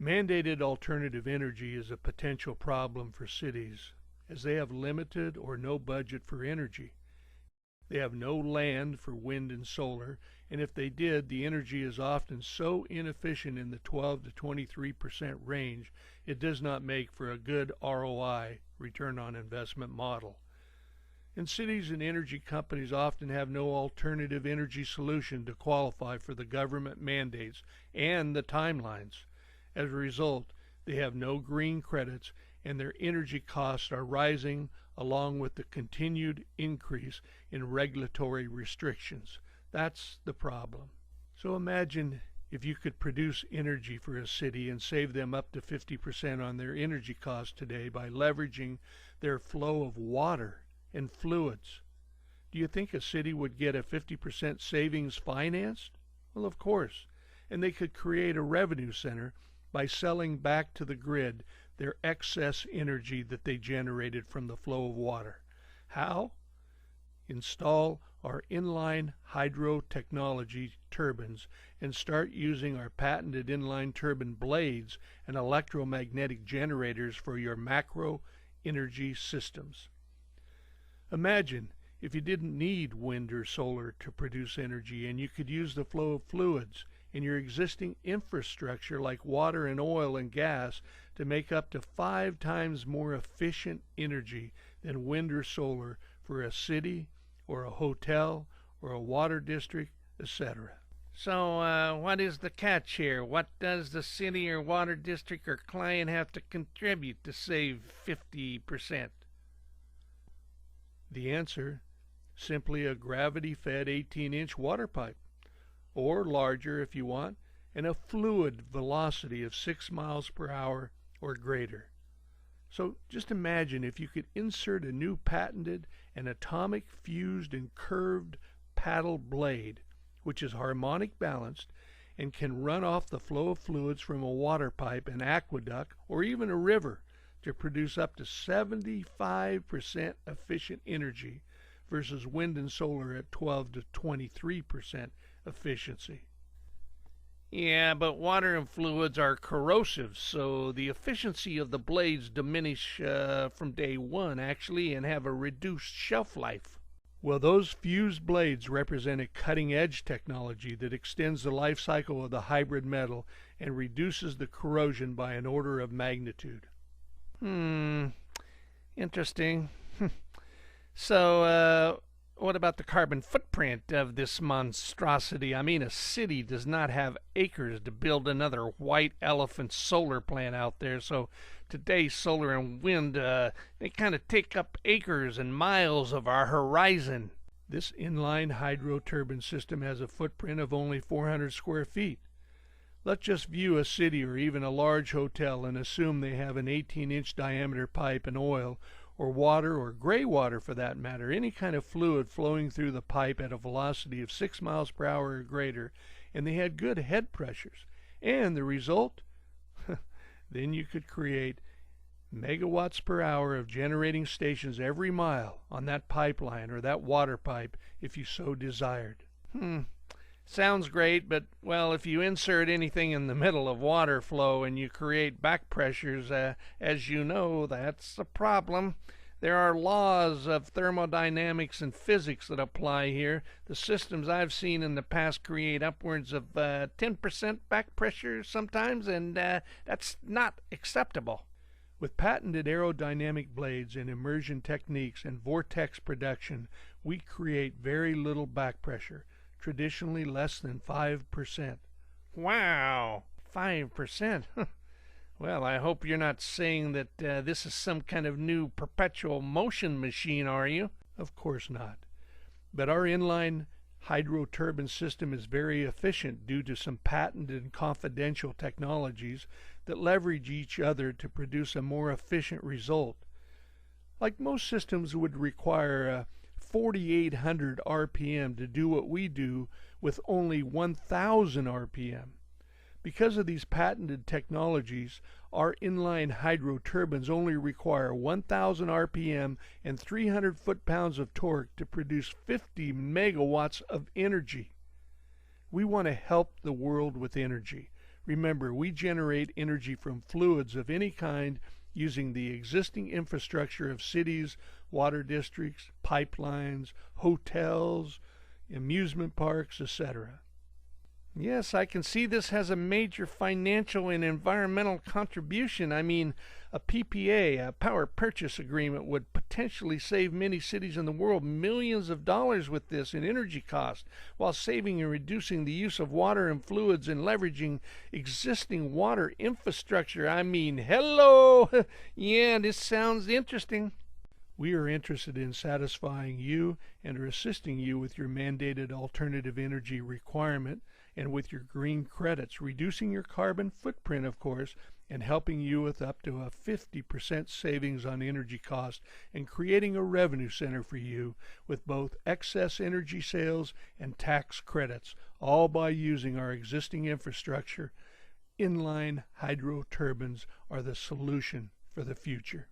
Mandated alternative energy is a potential problem for cities, as they have limited or no budget for energy. They have no land for wind and solar, and if they did, the energy is often so inefficient in the 12 to 23% range, it does not make for a good ROI, return on investment model. And cities and energy companies often have no alternative energy solution to qualify for the government mandates and the timelines. As a result, they have no green credits, and their energy costs are rising along with the continued increase in regulatory restrictions. That's the problem. So imagine if you could produce energy for a city and save them up to 50% on their energy costs today by leveraging their flow of water and fluids. Do you think a city would get a 50% savings financed? Well, of course. And they could create a revenue center by selling back to the grid their excess energy that they generated from the flow of water. How? Install our inline hydro technology turbines and start using our patented inline turbine blades and electromagnetic generators for your macro energy systems. Imagine if you didn't need wind or solar to produce energy and you could use the flow of fluids in your existing infrastructure like water and oil and gas to make up to 5 times more efficient energy than wind or solar for a city or a hotel or a water district, etc. So, what is the catch here? What does the city or water district or client have to contribute to save 50%? The answer, simply a gravity-fed 18-inch water pipe, or larger if you want, and a fluid velocity of 6 miles per hour or greater. So just imagine if you could insert a new patented and atomic fused and curved paddle blade, which is harmonic balanced and can run off the flow of fluids from a water pipe, an aqueduct, or even a river to produce up to 75% efficient energy versus wind and solar at 12 to 23% efficiency. Yeah, but water and fluids are corrosive, so the efficiency of the blades diminish from day one, actually, and have a reduced shelf life. Well, those fused blades represent a cutting-edge technology that extends the life cycle of the hybrid metal and reduces the corrosion by an order of magnitude. Interesting. So, what about the carbon footprint of this monstrosity? I mean, a city does not have acres to build another white elephant solar plant out there, so today solar and wind, they kind of take up acres and miles of our horizon. This inline hydro turbine system has a footprint of only 400 square feet. Let's just view a city or even a large hotel and assume they have an 18-inch diameter pipe and oil, or water, or gray water for that matter, any kind of fluid flowing through the pipe at a velocity of 6 miles per hour or greater, and they had good head pressures. And the result? Then you could create megawatts per hour of generating stations every mile on that pipeline or that water pipe if you so desired. Sounds great, but, well, if you insert anything in the middle of water flow and you create back pressures, as you know, that's a problem. There are laws of thermodynamics and physics that apply here. The systems I've seen in the past create upwards of 10% back pressure sometimes, and that's not acceptable. With patented aerodynamic blades and immersion techniques and vortex production, we create very little back pressure, traditionally less than 5%. Wow, 5%. Well, I hope you're not saying that this is some kind of new perpetual motion machine, are you? Of course not. But our inline hydro turbine system is very efficient due to some patented and confidential technologies that leverage each other to produce a more efficient result. Like most systems would require a 4,800 RPM to do what we do with only 1,000 RPM. Because of these patented technologies, our inline hydro turbines only require 1,000 RPM and 300 foot-pounds of torque to produce 50 megawatts of energy. We want to help the world with energy, Remember, we generate energy from fluids of any kind using the existing infrastructure of cities, water districts, pipelines, hotels, amusement parks, etc. Yes, I can see this has a major financial and environmental contribution. I mean, a PPA, a power purchase agreement, would potentially save many cities in the world millions of dollars with this in energy cost, while saving and reducing the use of water and fluids and leveraging existing water infrastructure. I mean, hello! Yeah, this sounds interesting. We are interested in satisfying you and are assisting you with your mandated alternative energy requirement and with your green credits, reducing your carbon footprint, of course, and helping you with up to a 50% savings on energy cost and creating a revenue center for you with both excess energy sales and tax credits, all by using our existing infrastructure. Inline hydro turbines are the solution for the future.